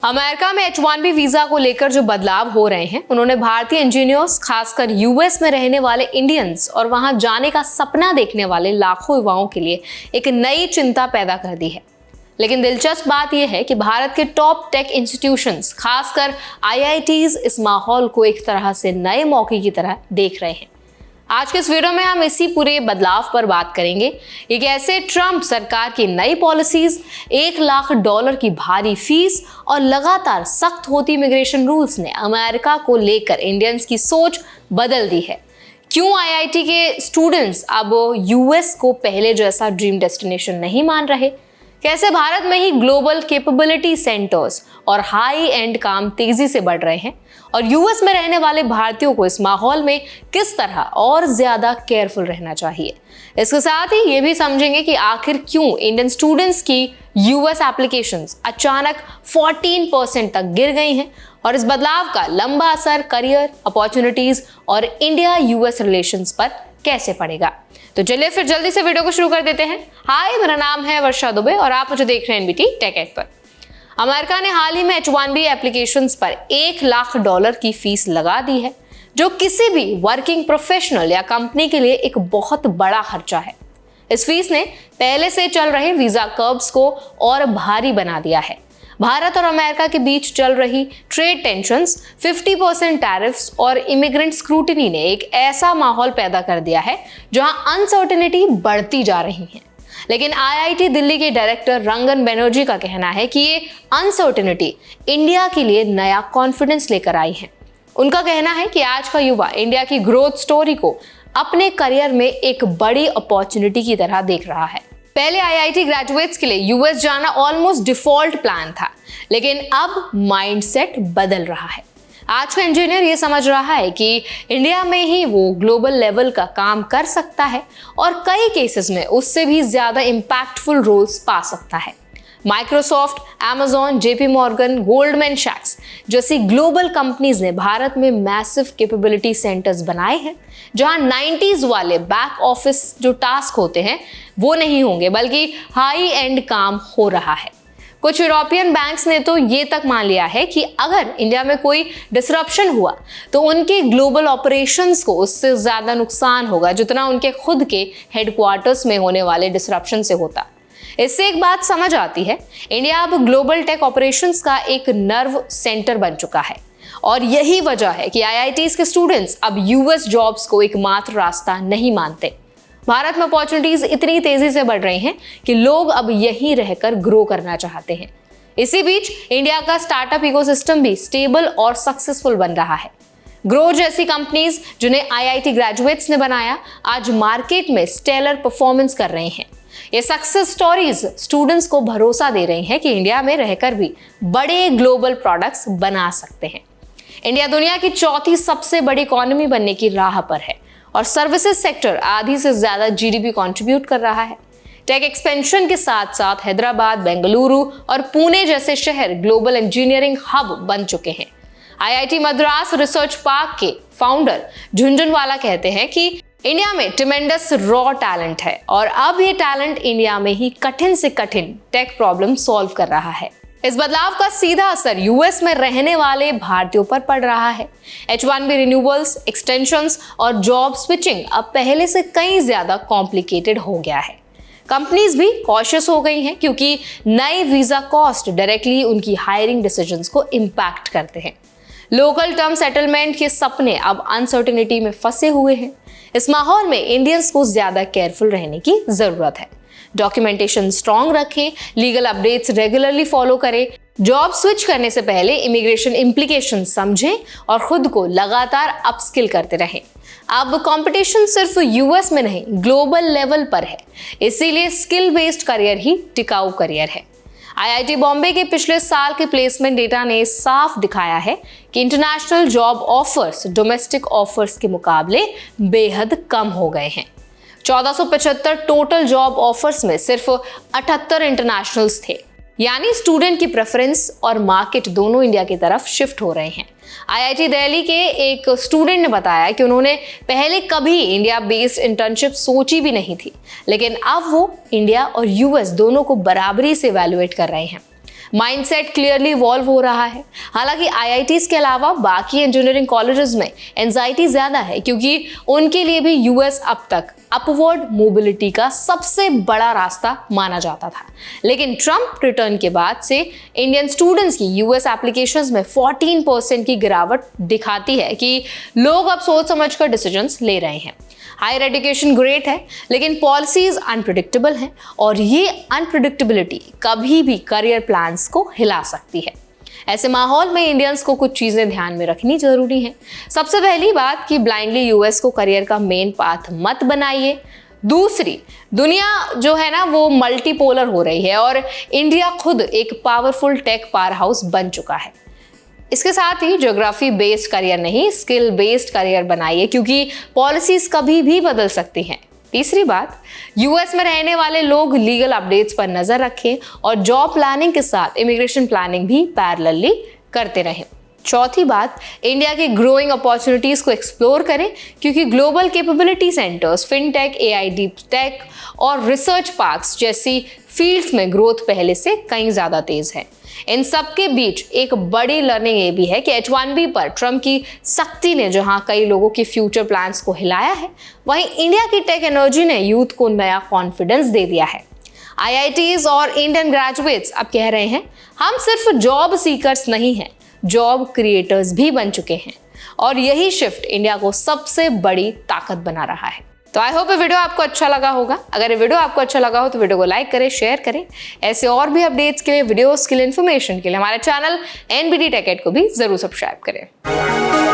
America में H-1B visa को लेकर जो बदलाव हो रहे हैं, उन्होंने भारतीय इंजीनियर्स, खासकर यूएस में रहने वाले इंडियंस और वहां जाने का सपना देखने वाले लाखों युवाओं के लिए एक नई चिंता पैदा कर दी है। लेकिन दिलचस्प बात यह है कि भारत के टॉप टेक इंस्टीट्यूशंस, खासकर IITs, इस माहौल को एक तरह से नए मौके की तरह देख रहे हैं। आज के इस वीडियो में हम इसी पूरे बदलाव पर बात करेंगे कि कैसे ट्रंप सरकार की नई पॉलिसीज, $1 लाख की भारी फीस और लगातार सख्त होती इमिग्रेशन रूल्स ने अमेरिका को लेकर इंडियंस की सोच बदल दी है। क्यों IIT के स्टूडेंट्स अब US को पहले जैसा ड्रीम डेस्टिनेशन नहीं मान रहे, कैसे भारत में ही ग्लोबल कैपेबिलिटी सेंटर्स और हाई एंड काम तेजी से बढ़ रहे हैं और US में रहने वाले भारतीयों को इस माहौल में किस तरह और ज्यादा केयरफुल रहना चाहिए। इसके साथ ही ये भी समझेंगे कि आखिर क्यों इंडियन स्टूडेंट्स की US एप्लीकेशंस अचानक 14% तक गिर गई हैं और इस बदलाव का लंबा असर करियर अपॉर्चुनिटीज और इंडिया US रिलेशंस पर कैसे पड़ेगा। तो चलिए फिर जल्दी से वीडियो को शुरू कर देते हैं। हाय, मेरा नाम है वर्षा दुबे और आप मुझे देख रहे हैं NBT टेक एड पर। अमेरिका ने हाल ही में H-1B एप्लीकेशंस पर $1 लाख की फीस लगा दी है, जो किसी भी वर्किंग प्रोफेशनल या कंपनी के लिए एक बहुत बड़ा खर्चा है। इस फीस ने पहले से चल रहे वीजा कर्व्स को और भारी बना दिया है। भारत और अमेरिका के बीच चल रही ट्रेड टेंशंस, 50% टैरिफ्स और इमिग्रेंट स्क्रूटिनी ने एक ऐसा माहौल पैदा कर दिया है जहां अनसर्टेनिटी बढ़ती जा रही है। लेकिन IIT दिल्ली के डायरेक्टर रंगन बनर्जी का कहना है कि ये अनसर्टेनिटी इंडिया के लिए नया कॉन्फिडेंस लेकर आई है। उनका कहना है कि आज का युवा इंडिया की ग्रोथ स्टोरी को अपने करियर में एक बड़ी अपॉर्चुनिटी की तरह देख रहा है। पहले IIT ग्रेजुएट्स के लिए US जाना ऑलमोस्ट डिफॉल्ट प्लान था, लेकिन अब माइंडसेट बदल रहा है। आज का इंजीनियर ये समझ रहा है कि इंडिया में ही वो ग्लोबल लेवल का काम कर सकता है और कई केसेस में उससे भी ज्यादा इंपैक्टफुल रोल्स पा सकता है। Microsoft, Amazon, JP Morgan, Goldman सैक्स जैसी ग्लोबल कंपनीज ने भारत में मैसिव कैपेबिलिटी सेंटर्स बनाए हैं, जहां 90s वाले बैक ऑफिस जो टास्क होते हैं वो नहीं होंगे, बल्कि हाई एंड काम हो रहा है। कुछ यूरोपियन बैंक्स ने तो ये तक मान लिया है कि अगर इंडिया में कोई डिसरप्शन हुआ तो उनके ग्लोबल ऑपरेशंस को उससे ज्यादा नुकसान होगा जितना उनके खुद के हेडक्वार्टर्स में होने वाले डिसरप्शन से होता। इससे एक बात समझ आती है, इंडिया अब ग्लोबल टेक ऑपरेशंस का एक नर्व सेंटर बन चुका है और यही वजह है कि IITs के स्टूडेंट्स अब US जॉब्स को एकमात्र रास्ता नहीं मानते। भारत में अपॉर्चुनिटीज इतनी तेजी से बढ़ रही हैं कि लोग अब यहीं रहकर ग्रो करना चाहते हैं। इसी बीच इंडिया का स्टार्टअप इकोसिस्टम भी स्टेबल और सक्सेसफुल बन रहा है। ग्रो जैसी कंपनीज जिन्हें IIT ग्रेजुएट्स ने बनाया, आज मार्केट में स्टेलर परफॉर्मेंस कर रही हैं। ये सक्सेस स्टोरीज स्टूडेंट्स को भरोसा दे रही हैं कि इंडिया में रहकर भी बड़े ग्लोबल प्रोडक्ट्स बना सकते हैं। इंडिया दुनिया की चौथी सबसे बड़ी इकोनॉमी बनने की राह पर है और सर्विसेज सेक्टर आधी से ज्यादा GDP कंट्रीब्यूट कर रहा है। टेक एक्सपेंशन के साथ साथ हैदराबाद, बेंगलुरु और पुणे जैसे शहर ग्लोबल इंजीनियरिंग हब बन चुके हैं। IIT मद्रास रिसर्च पार्क के फाउंडर झुंझुनवाला कहते हैं कि इंडिया में ट्रेमेंडस रॉ टैलेंट है और अब ये टैलेंट इंडिया में ही कठिन से कठिन टेक प्रॉब्लम सॉल्व कर रहा है। इस बदलाव का सीधा असर US में रहने वाले भारतीयों पर पड़ रहा है। H-1B रिन्यूअल्स, एक्सटेंशंस और जॉब स्विचिंग अब पहले से कई ज्यादा कॉम्प्लिकेटेड हो गया है। कंपनीज भी कॉशियस हो गई हैं क्योंकि नए वीजा कॉस्ट डायरेक्टली उनकी हायरिंग डिसीजंस को इम्पैक्ट करते हैं। लोकल टर्म सेटलमेंट के सपने अब अनसर्टेनिटी में फंसे हुए हैं। इस माहौल में इंडियंस को ज्यादा केयरफुल रहने की जरूरत है। डॉक्यूमेंटेशन स्ट्रॉन्ग रखें, लीगल अपडेट्स रेगुलरली फॉलो करें, जॉब स्विच करने से पहले इमिग्रेशन इम्प्लीकेशन समझें और खुद को लगातार अपस्किल करते रहें। अब कंपटीशन सिर्फ US में नहीं, ग्लोबल लेवल पर है, इसीलिए स्किल बेस्ड करियर ही टिकाऊ करियर है। IIT बॉम्बे के पिछले साल के प्लेसमेंट डेटा ने साफ दिखाया है कि international job offers domestic offers के मुकाबले बेहद कम हो गए हैं। 1475 टोटल जॉब ऑफर्स में सिर्फ 78 इंटरनेशनल्स थे, यानी स्टूडेंट की प्रेफरेंस और मार्केट दोनों इंडिया की तरफ शिफ्ट हो रहे हैं। IIT दिल्ली के एक स्टूडेंट ने बताया कि उन्होंने पहले कभी इंडिया बेस्ड इंटर्नशिप सोची भी नहीं थी, लेकिन अब वो इंडिया और US दोनों को बराबरी से इवैल्यूएट कर रहे हैं। माइंडसेट क्लियरली इवॉल्व हो रहा है। हालांकि आईआईटीज के अलावा बाकी इंजीनियरिंग कॉलेजेस में एंजाइटी ज्यादा है, क्योंकि उनके लिए भी यूएस अब तक अपवर्ड मोबिलिटी का सबसे बड़ा रास्ता माना जाता था। लेकिन ट्रंप रिटर्न के बाद से इंडियन स्टूडेंट्स की यूएस एप्लीकेशंस में 14% की गिरावट दिखाती है कि लोग अब सोच समझकर डिसीजंस ले रहे हैं। हायर एजुकेशन ग्रेट है, लेकिन पॉलिसीज अनप्रिडिक्टेबल हैं और ये अनप्रिडिक्टेबिलिटी कभी भी करियर प्लान्स को हिला सकती है। ऐसे माहौल में इंडियंस को कुछ चीजें ध्यान में रखनी जरूरी है। सबसे पहली बात कि ब्लाइंडली यूएस को करियर का मेन पाथ मत बनाइए। दूसरी, दुनिया जो है ना वो मल्टीपोलर हो रही है और इंडिया खुद एक पावरफुल टेक पावर हाउस बन चुका है। इसके साथ ही ज्योग्राफी बेस्ड करियर नहीं, स्किल बेस्ड करियर बनाइए, क्योंकि पॉलिसीज कभी भी बदल सकती हैं। तीसरी बात, यूएस में रहने वाले लोग लीगल अपडेट्स पर नजर रखें और जॉब प्लानिंग के साथ इमिग्रेशन प्लानिंग भी पैरेलली करते रहें। चौथी बात, इंडिया की ग्रोइंग अपॉर्चुनिटीज को एक्सप्लोर करें, क्योंकि global capability centres, fintech, AI, deep tech और रिसर्च पार्क्स जैसी फील्ड्स में ग्रोथ पहले से कहीं ज्यादा तेज है। इन सब के बीच एक बड़ी लर्निंग ये भी है कि H1B पर ट्रंप की सख्ती ने जहां कई लोगों के फ्यूचर प्लान्स को हिलाया है, वहीं इंडिया की टेक एनर्जी ने यूथ को नया कॉन्फिडेंस दे दिया है। आईआईटीज और इंडियन ग्रेजुएट्स अब कह रहे हैं, हम सिर्फ जॉब सीकर्स नहीं हैं, जॉब क्रिएटर्स भी बन चुके हैं। और यही शिफ्ट इंडिया को सबसे बड़ी ताकत बना रहा है। तो आई होप ये वीडियो आपको अच्छा लगा होगा। अगर ये वीडियो आपको अच्छा लगा हो तो वीडियो को लाइक करें, शेयर करें। ऐसे और भी अपडेट्स के लिए, वीडियोस के लिए, इन्फॉर्मेशन के लिए हमारे चैनल NBT Tech Ed को भी जरूर सब्सक्राइब करें।